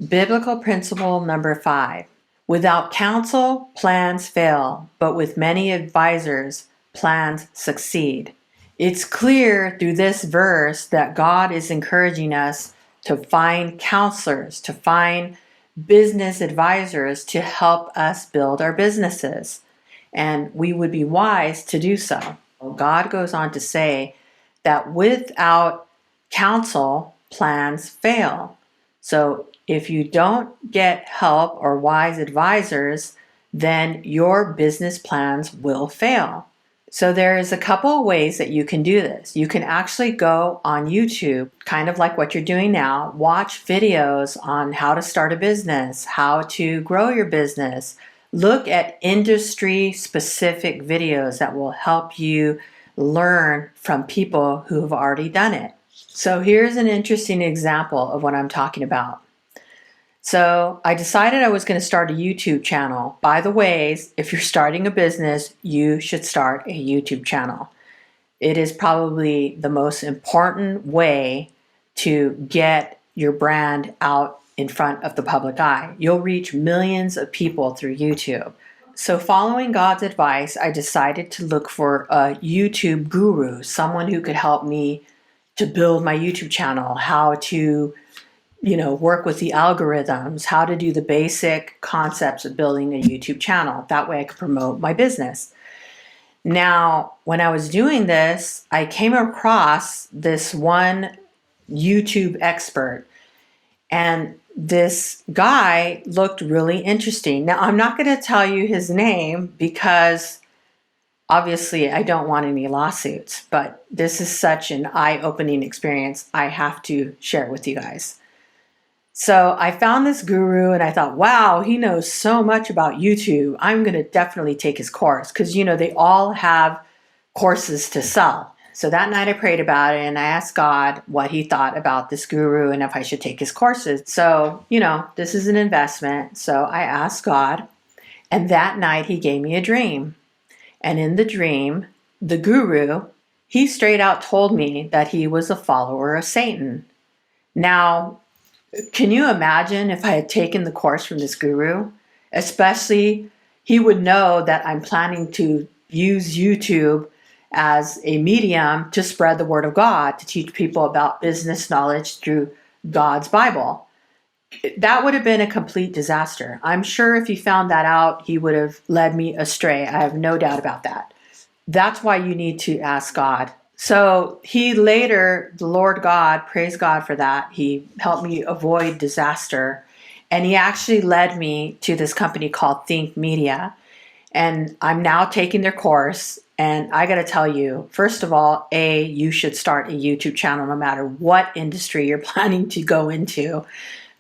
Biblical principle number 5. Without counsel, plans fail, but with many advisors, plans succeed. It's clear through this verse that God is encouraging us to find counselors, to find business advisors to help us build our businesses. And we would be wise to do so. God goes on to say that without counsel, plans fail. So if you don't get help or wise advisors, then your business plans will fail. So there's a couple of ways that you can do this. You can actually go on YouTube, kind of like what you're doing now, watch videos on how to start a business, how to grow your business. Look at industry-specific videos that will help you learn from people who have already done it. So here's an interesting example of what I'm talking about. So I decided I was going to start a YouTube channel. By the way, if you're starting a business, you should start a YouTube channel. It is probably the most important way to get your brand out in front of the public eye. You'll reach millions of people through YouTube. So following God's advice, I decided to look for a YouTube guru, someone who could help me to build my YouTube channel, how to work with the algorithms, how to do the basic concepts of building a YouTube channel. That way I could promote my business. Now, when I was doing this, I came across this one YouTube expert, and this guy looked really interesting. Now, I'm not going to tell you his name because obviously I don't want any lawsuits, but this is such an eye-opening experience. I have to share it with you guys. So I found this guru and I thought, wow, he knows so much about YouTube. I'm going to definitely take his course because, they all have courses to sell. So that night I prayed about it and I asked God what he thought about this guru and if I should take his courses. So, this is an investment. So I asked God, and that night he gave me a dream. And in the dream, the guru, he straight out told me that he was a follower of Satan. Now, can you imagine if I had taken the course from this guru? Especially, he would know that I'm planning to use YouTube as a medium to spread the word of God, to teach people about business knowledge through God's Bible. That would have been a complete disaster. I'm sure if he found that out, he would have led me astray. I have no doubt about that. That's why you need to ask God. So he later, the Lord God, praise God for that, he helped me avoid disaster. And he actually led me to this company called Think Media. And I'm now taking their course. And I got to tell you, first of all, you should start a YouTube channel no matter what industry you're planning to go into,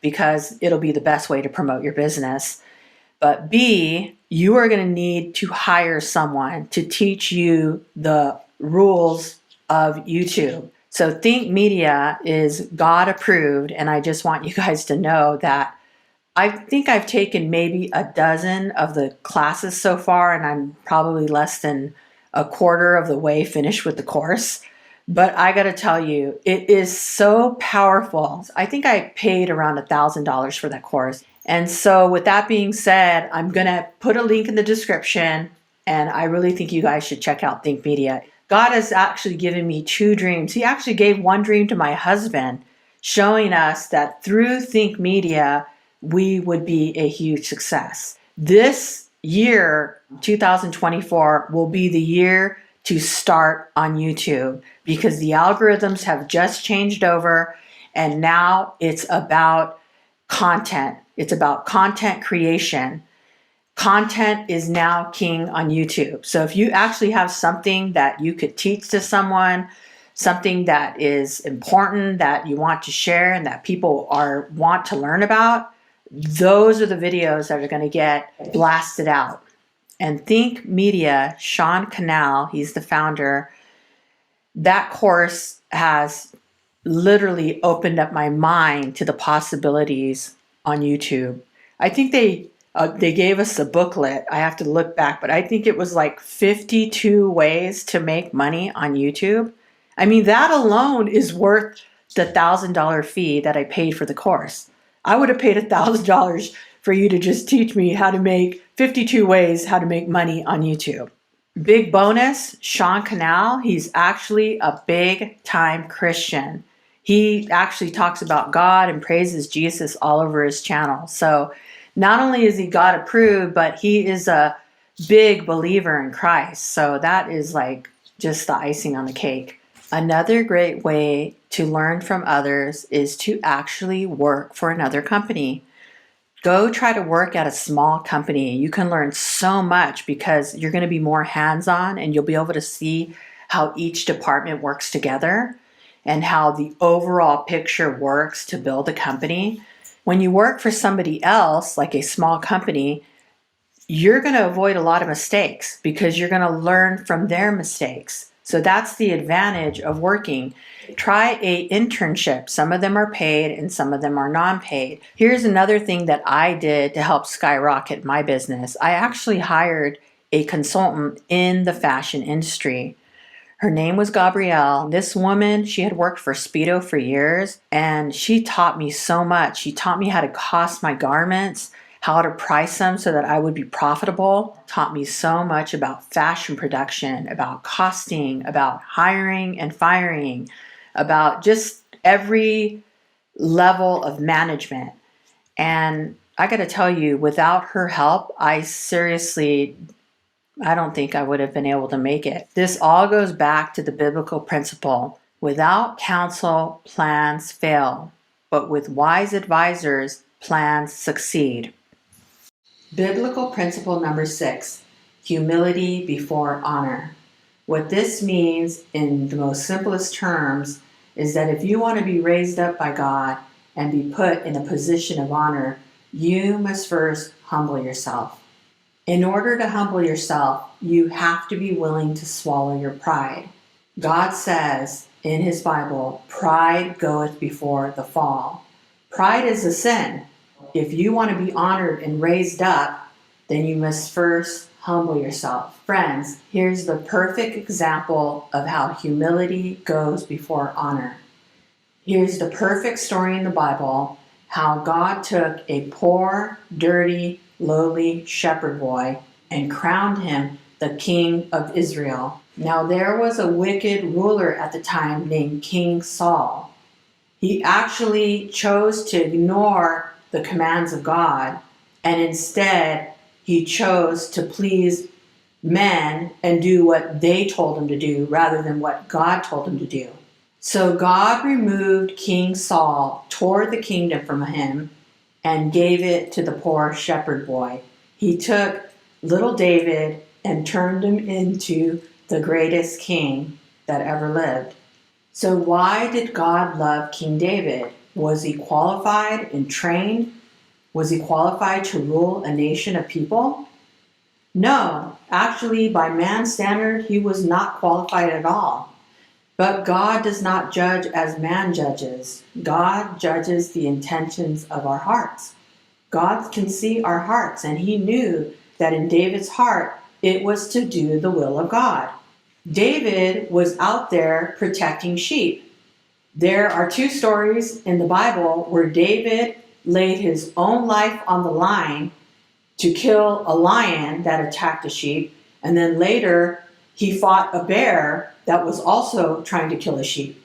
because it'll be the best way to promote your business. But B, you are going to need to hire someone to teach you the rules of YouTube. So Think Media is God approved, and I just want you guys to know that I think I've taken maybe a dozen of the classes so far, and I'm probably less than a quarter of the way finished with the course. But I got to tell you, it is so powerful. I think I paid around $1,000 for that course. And so with that being said, I'm going to put a link in the description, and I really think you guys should check out Think Media. God has actually given me 2 dreams. He actually gave one dream to my husband, showing us that through Think Media, we would be a huge success. This year, 2024, will be the year to start on YouTube because the algorithms have just changed over, and now it's about content. It's about content creation. Content is now king on YouTube. So if you actually have something that you could teach to someone, something that is important that you want to share and that people want to learn about, those are the videos that are going to get blasted out. And Think Media, Sean Canal, he's the founder, that course has literally opened up my mind to the possibilities on YouTube. I think they gave us a booklet. I have to look back, but I think it was like 52 ways to make money on YouTube. I mean, that alone is worth the $1,000 fee that I paid for the course. I would have paid $1,000 for you to just teach me how to make 52 ways how to make money on YouTube. Big bonus, Sean Cannell, he's actually a big time Christian. He actually talks about God and praises Jesus all over his channel. So not only is he God approved, but he is a big believer in Christ. So that is like just the icing on the cake. Another great way to learn from others is to actually work for another company. Go try to work at a small company. You can learn so much because you're going to be more hands-on and you'll be able to see how each department works together and how the overall picture works to build a company. When you work for somebody else, like a small company, you're going to avoid a lot of mistakes because you're going to learn from their mistakes. So that's the advantage of working. Try an internship. Some of them are paid and some of them are non-paid. Here's another thing that I did to help skyrocket my business. I actually hired a consultant in the fashion industry. Her name was Gabrielle. This woman, she had worked for Speedo for years, and she taught me so much. She taught me how to cost my garments, how to price them so that I would be profitable, taught me so much about fashion production, about costing, about hiring and firing, about just every level of management. And I got to tell you, without her help, I don't think I would have been able to make it. This all goes back to the biblical principle. Without counsel, plans fail, but with wise advisors, plans succeed. Biblical principle number 6, humility before honor. What this means in the most simplest terms is that if you want to be raised up by God and be put in a position of honor, you must first humble yourself. In order to humble yourself, you have to be willing to swallow your pride. God says in his Bible, pride goeth before the fall. Pride is a sin. If you want to be honored and raised up, then you must first humble yourself. Friends, here's the perfect example of how humility goes before honor. Here's the perfect story in the Bible, how God took a poor, dirty, lowly shepherd boy and crowned him the king of Israel. Now there was a wicked ruler at the time named King Saul. He actually chose to ignore the commands of God, and instead he chose to please men and do what they told him to do rather than what God told him to do. So God removed King Saul, tore the kingdom from him, and gave it to the poor shepherd boy. He took little David and turned him into the greatest king that ever lived. So why did God love King David? Was he qualified and trained? Was he qualified to rule a nation of people? No, actually, by man's standard, he was not qualified at all. But God does not judge as man judges. God judges the intentions of our hearts. God can see our hearts, and he knew that in David's heart, it was to do the will of God. David was out there protecting sheep. There are 2 stories in the Bible where David laid his own life on the line to kill a lion that attacked a sheep, and then later he fought a bear that was also trying to kill a sheep.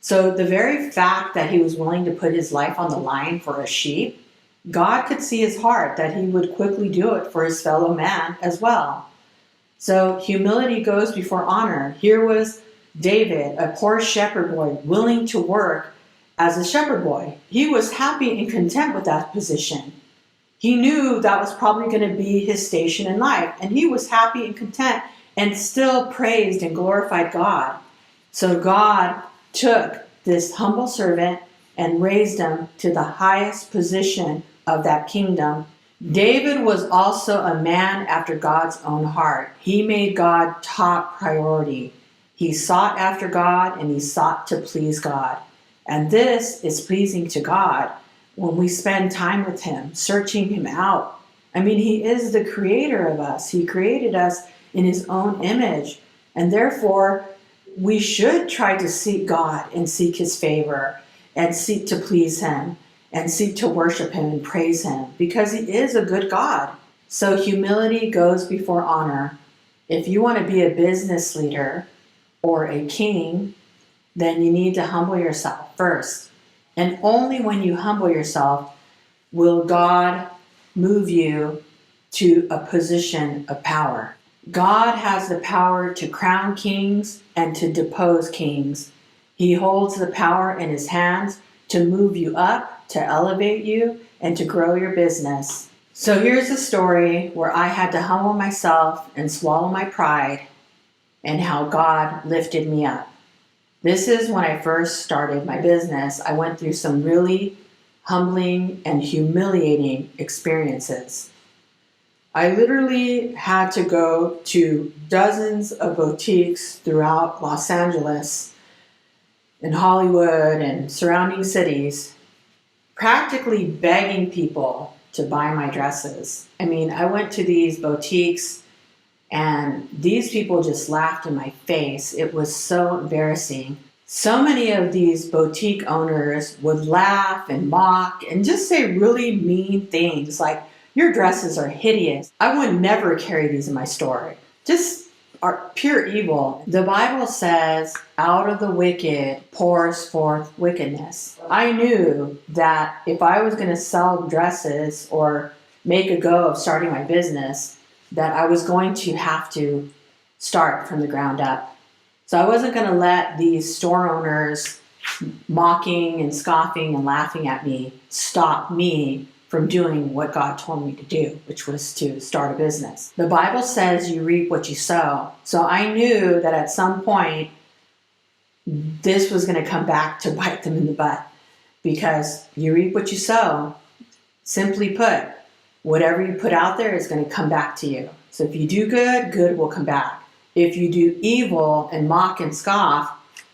So the very fact that he was willing to put his life on the line for a sheep, God could see his heart, that he would quickly do it for his fellow man as well. So humility goes before honor. Here was David, a poor shepherd boy, willing to work as a shepherd boy. He was happy and content with that position. He knew that was probably going to be his station in life, and he was happy and content and still praised and glorified God. So God took this humble servant and raised him to the highest position of that kingdom. David was also a man after God's own heart. He made God top priority. He sought after God and he sought to please God. And this is pleasing to God when we spend time with him, searching him out. I mean, he is the creator of us. He created us in his own image. And therefore, we should try to seek God and seek his favor and seek to please him. and seek to worship him and praise him because he is a good God. So humility goes before honor. If you want to be a business leader or a king, then you need to humble yourself first. And only when you humble yourself will God move you to a position of power. God has the power to crown kings and to depose kings. He holds the power in his hands to move you up, to elevate you, and to grow your business. So here's a story where I had to humble myself and swallow my pride and how God lifted me up. This is when I first started my business. I went through some really humbling and humiliating experiences. I literally had to go to dozens of boutiques throughout Los Angeles and Hollywood and surrounding cities, practically begging people to buy my dresses. I mean, I went to these boutiques and these people just laughed in my face. It was so embarrassing. So many of these boutique owners would laugh and mock and just say really mean things like, "Your dresses are hideous. I would never carry these in my store." Just are pure evil. The Bible says, out of the wicked pours forth wickedness. I knew that if I was going to sell dresses or make a go of starting my business, that I was going to have to start from the ground up. So I wasn't going to let these store owners mocking and scoffing and laughing at me stop me from doing what God told me to do, which was to start a business. The Bible says you reap what you sow. So I knew that at some point, this was going to come back to bite them in the butt because you reap what you sow. Simply put, whatever you put out there is going to come back to you. So if you do good, good will come back. If you do evil and mock and scoff,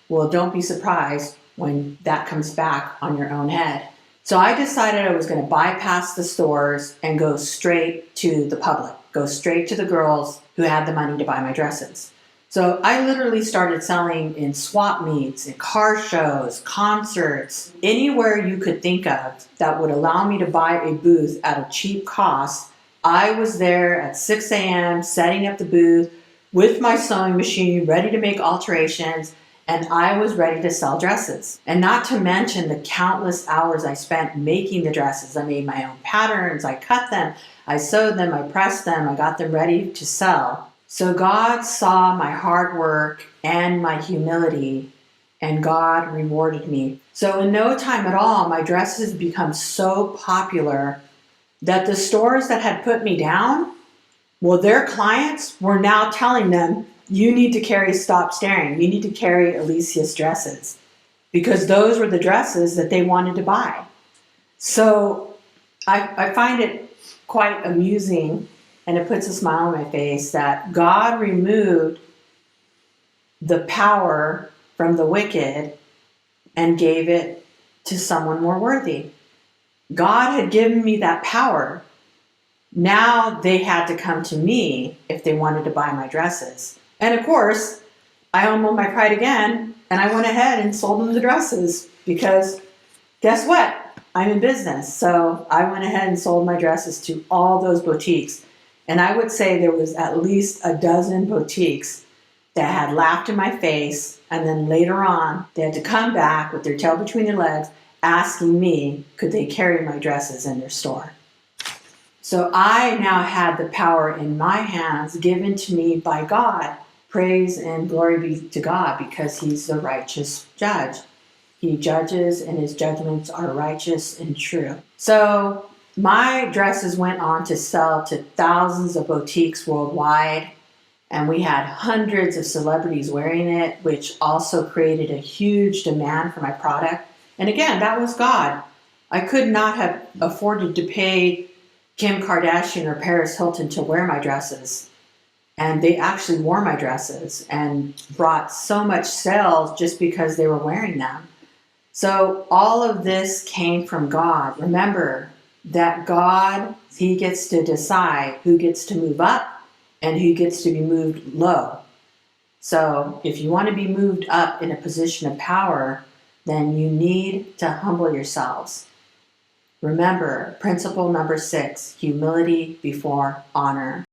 well, don't be surprised when that comes back on your own head. So I decided I was going to bypass the stores and go straight to the public, go straight to the girls who had the money to buy my dresses. So I literally started selling in swap meets, in car shows, concerts, anywhere you could think of that would allow me to buy a booth at a cheap cost. I was there at 6 a.m. setting up the booth with my sewing machine, ready to make alterations, and I was ready to sell dresses. And not to mention the countless hours I spent making the dresses. I made my own patterns, I cut them, I sewed them, I pressed them, I got them ready to sell. So God saw my hard work and my humility, and God rewarded me. So in no time at all, my dresses become so popular that the stores that had put me down, well, their clients were now telling them, "You need to carry Stop Staring. You need to carry Alicia's dresses," because those were the dresses that they wanted to buy. So I find it quite amusing, and it puts a smile on my face, that God removed the power from the wicked and gave it to someone more worthy. God had given me that power. Now they had to come to me if they wanted to buy my dresses. And of course, I humbled my pride again, and I went ahead and sold them the dresses because guess what? I'm in business. So I went ahead and sold my dresses to all those boutiques. And I would say there was at least a dozen boutiques that had laughed in my face. And then later on, they had to come back with their tail between their legs asking me, could they carry my dresses in their store? So I now had the power in my hands given to me by God. Praise and glory be to God, because he's the righteous judge. He judges and his judgments are righteous and true. So my dresses went on to sell to thousands of boutiques worldwide, and we had hundreds of celebrities wearing it, which also created a huge demand for my product. And again, that was God. I could not have afforded to pay Kim Kardashian or Paris Hilton to wear my dresses. And they actually wore my dresses and brought so much sales just because they were wearing them. So all of this came from God. Remember that God, he gets to decide who gets to move up and who gets to be moved low. So if you want to be moved up in a position of power, then you need to humble yourselves. Remember, principle number 6, humility before honor.